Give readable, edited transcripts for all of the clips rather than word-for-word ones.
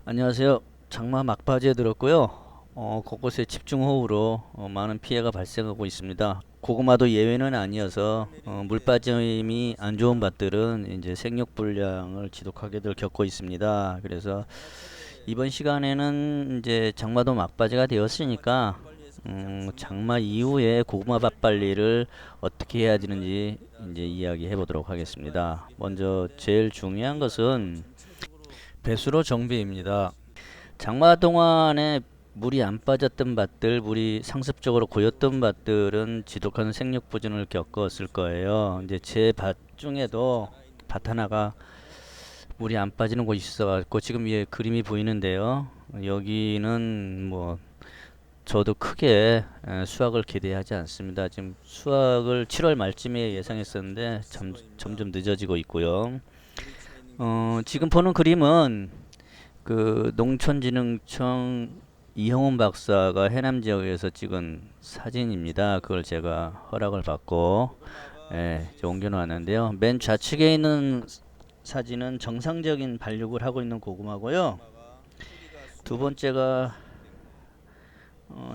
안녕하세요. 장마 막바지에 들었고요. 곳곳에 집중호우로 많은 피해가 발생하고 있습니다. 고구마도 예외는 아니어서 물 빠짐이 안 좋은 밭들은 이제 생육 불량을 지독하게들 겪고 있습니다. 그래서 이번 시간에는 이제 장마도 막바지가 되었으니까 장마 이후에 고구마 밭 관리를 어떻게 해야 되는지 이제 이야기해 보도록 하겠습니다. 먼저 제일 중요한 것은 배수로 정비입니다. 장마 동안에 물이 안 빠졌던 밭들, 물이 상습적으로 고였던 밭들은 지독한 생육 부진을 겪었을 거예요. 이제 제 밭 중에도 밭 하나가 물이 안 빠지는 곳이 있어갖고 지금 위에 그림이 보이는데요. 여기는 뭐 저도 크게 수확을 기대하지 않습니다. 지금 수확을 7월 말쯤에 예상했었는데 점점 늦어지고 있고요. 지금 보는 그림은 그 농촌진흥청 이형훈 박사가 해남 지역에서 찍은 사진입니다. 그걸 제가 허락을 받고 이제 옮겨 놓았는데요. 맨 좌측에 있는 사진은 정상적인 발육을 하고 있는 고구마고요. 두 번째가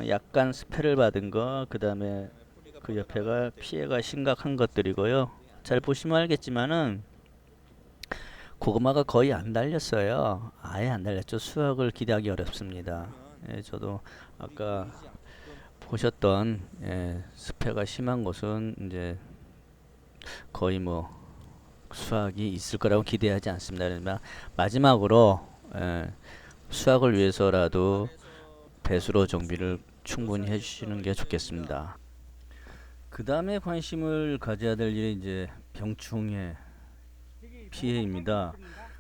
약간 스패를 받은 거, 그 다음에 그 옆에가 피해가 심각한 것들이고요. 잘 보시면 알겠지만은 고구마가 거의 안 달렸어요. 아예 안 달렸죠. 수확을 기대하기 어렵습니다. 저도 아까 보셨던 습해가 심한 곳은 이제 거의 뭐 수확이 있을 거라고 기대하지 않습니다. 그러면 마지막으로 수확을 위해서라도 배수로 정비를 충분히 해주시는 게 좋겠습니다. 그 다음에 관심을 가져야 될 일이 이제 병충해 피해입니다.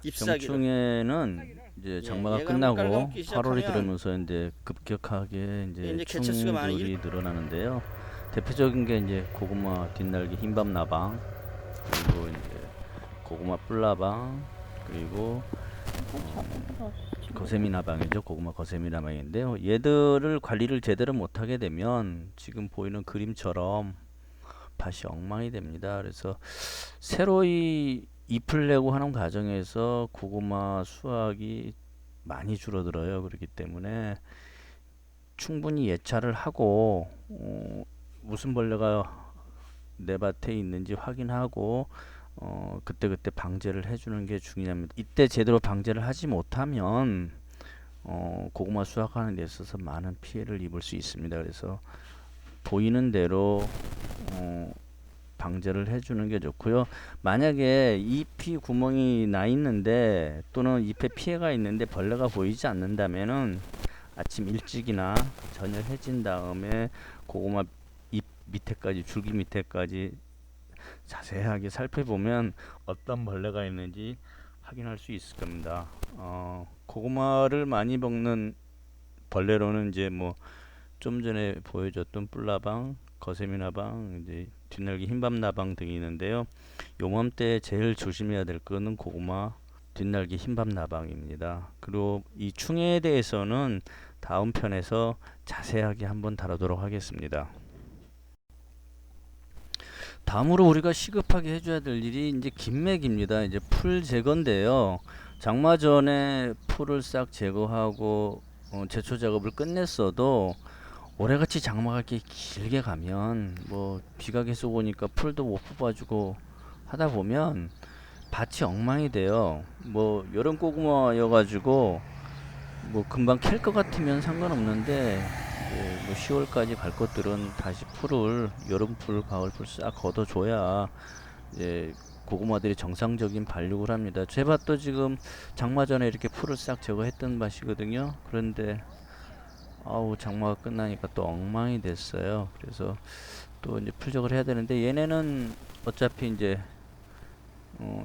잎사귀를. 병충해는 이제 예, 장마가 얘가 한번 끝나고 깔아먹기 8월이 시작하면 들어오면서 이제 급격하게 이제 이제 개체수가 많이 충들이 늘어나는데요. 대표적인 게 이제 고구마 뒷날개 흰밥 나방, 그리고 이제 고구마 뿔나방, 그리고 거세미 나방이죠. 고구마 거세미 나방인데요. 얘들을 관리를 제대로 못하게 되면 지금 보이는 그림처럼 밭이 엉망이 됩니다. 그래서 새로이 잎을 내고 하는 과정에서 고구마 수확이 많이 줄어들어요. 그렇기 때문에 충분히 예찰을 하고 무슨 벌레가 내 밭에 있는지 확인하고 그때그때 방제를 해주는 게 중요합니다. 이때 제대로 방제를 하지 못하면 고구마 수확하는 데 있어서 많은 피해를 입을 수 있습니다. 그래서 보이는 대로 방제를 해주는 게 좋고요. 만약에 잎이 구멍이 나 있는데 또는 잎에 피해가 있는데 벌레가 보이지 않는다면은 아침 일찍이나 저녁 해진 다음에 고구마 잎 밑에까지 줄기 밑에까지 자세하게 살펴보면 어떤 벌레가 있는지 확인할 수 있을 겁니다. 고구마를 많이 먹는 벌레로는 이제 뭐 좀 전에 보여줬던 뿔나방, 거세미나방, 이제 뒷날개 흰밥나방 등이 있는데요. 요맘때 제일 조심해야 될 거는 고구마 뒷날개 흰밥나방입니다. 그리고 이 충해에 대해서는 다음 편에서 자세하게 한번 다루도록 하겠습니다. 다음으로 우리가 시급하게 해줘야 될 일이 이제 김맥입니다. 이제 풀 제거인데요. 장마 전에 풀을 싹 제거하고 제초 작업을 끝냈어도 올해같이 장마가 이렇게 길게 가면 뭐 비가 계속 오니까 풀도 못 뽑아주고 하다 보면 밭이 엉망이 돼요. 뭐 여름 고구마여가지고 뭐 금방 캘 것 같으면 상관없는데 뭐 10월까지 갈 것들은 다시 풀을 여름풀, 가을풀 싹 걷어줘야 이제 고구마들이 정상적인 발육을 합니다. 제 밭도 지금 장마 전에 이렇게 풀을 싹 제거했던 밭이거든요. 그런데 아우 장마가 끝나니까 또 엉망이 됐어요. 그래서 또 이제 풀적을 해야 되는데 얘네는 어차피 이제 어,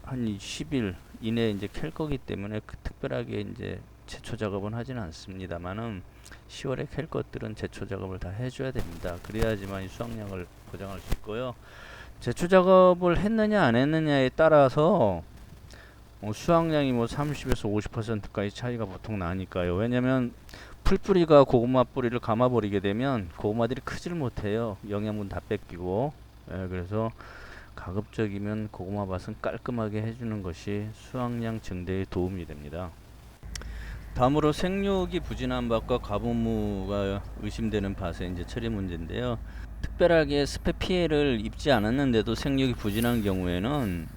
한 10일 이내에 이제 캘 거기 때문에 특별하게 이제 제초 작업은 하지는 않습니다만은 10월에 캘 것들은 제초 작업을 다 해줘야 됩니다. 그래야지만 이 수확량을 보장할 수 있고요. 제초 작업을 했느냐 안 했느냐에 따라서 수확량이 뭐 30에서 50%까지 차이가 보통 나니까요. 왜냐면 풀뿌리가 고구마 뿌리를 감아버리게 되면 고구마들이 크질 못해요. 영양분 다 뺏기고. 그래서 가급적이면 고구마 밭은 깔끔하게 해주는 것이 수확량 증대에 도움이 됩니다. 다음으로 생육이 부진한 밭과 과분무가 의심되는 밭의 이제 처리 문제인데요. 특별하게 습해 피해를 입지 않았는데도 생육이 부진한 경우에는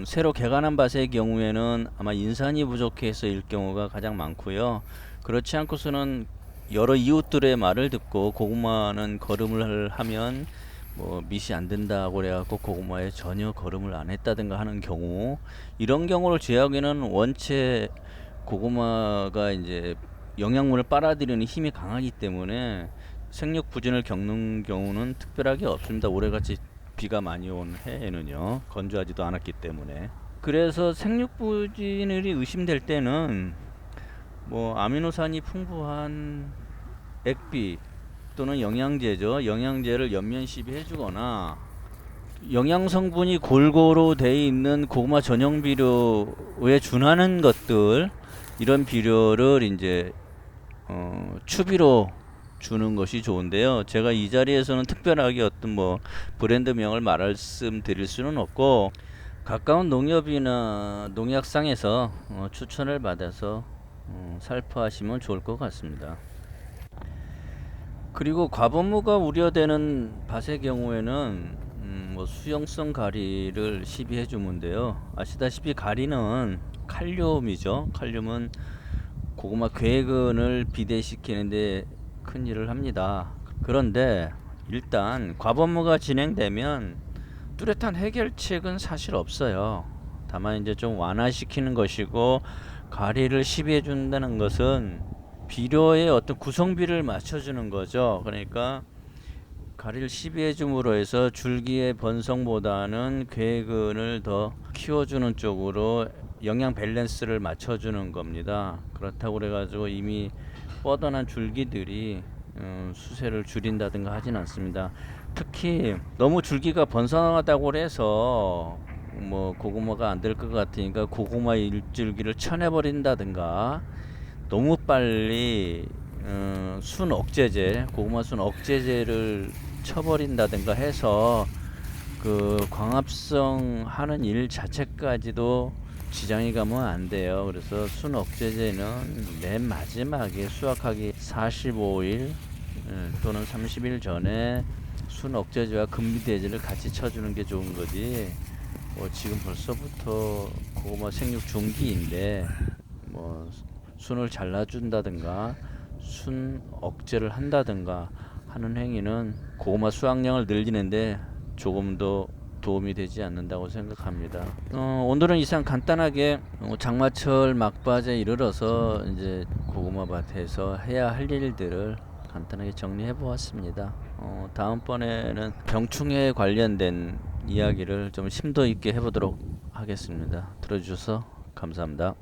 새로 개간한 밭의 경우에는 아마 인산이 부족해서일 경우가 가장 많고요. 그렇지 않고서는 여러 이웃들의 말을 듣고 고구마는 거름을 하면 뭐 밑이 안 된다고 그래갖고 고구마에 전혀 거름을 안 했다든가 하는 경우, 이런 경우를 제하기에는 원체 고구마가 이제 영양분을 빨아들이는 힘이 강하기 때문에 생육 부진을 겪는 경우는 특별하게 없습니다. 올해같이 비가 많이 온 해에는요. 건조하지도 않았기 때문에. 그래서 생육 부진이 의심될 때는 뭐 아미노산이 풍부한 액비 또는 영양제죠. 영양제를 연면 시비해 주거나 영양 성분이 골고루 돼 있는 고구마 전용 비료에 준하는 것들, 이런 비료를 이제 추비로 주는 것이 좋은데요. 제가 이 자리에서는 특별하게 어떤 뭐 브랜드명을 말씀드릴 수는 없고, 가까운 농협이나 농약상에서 추천을 받아서 살포하시면 좋을 것 같습니다. 그리고 과분무가 우려되는 밭의 경우에는 뭐 수용성 가리를 시비해 주는데요. 아시다시피 가리는 칼륨이죠. 칼륨은 고구마 괴근을 비대시키는데 큰 일을 합니다. 그런데 일단 과분무가 진행되면 뚜렷한 해결책은 사실 없어요. 다만 이제 좀 완화시키는 것이고, 가리를 시비해 준다는 것은 비료의 어떤 구성비를 맞춰주는 거죠. 그러니까 가리를 시비해 줌으로 해서 줄기의 번성보다는 괴근을 더 키워주는 쪽으로 영양 밸런스를 맞춰주는 겁니다. 그렇다고 그래가지고 이미 뻗어난 줄기들이 수세를 줄인다든가 하진 않습니다. 특히 너무 줄기가 번성하다고 해서 뭐 고구마가 안 될 것 같으니까 고구마 일줄기를 쳐내버린다든가, 너무 빨리 순 억제제, 고구마 순 억제제를 쳐버린다든가 해서 그 광합성 하는 일 자체까지도 지장이 가면 안 돼요. 그래서 순 억제제는 맨 마지막에 수확하기 45일 또는 30일 전에 순 억제제와 금비대제를 같이 쳐주는 게 좋은 거지. 뭐 지금 벌써부터 고구마 생육 중기인데 뭐 순을 잘라준다든가 순 억제를 한다든가 하는 행위는 고구마 수확량을 늘리는데 조금도 도움이 되지 않는다고 생각합니다. 오늘은 이상 간단하게 장마철 막바지에 이르러서 이제 고구마 밭에서 해야 할 일들을 간단하게 정리해 보았습니다. 다음번에는 병충해에 관련된 이야기를 좀 심도 있게 해보도록 하겠습니다. 들어주셔서 감사합니다.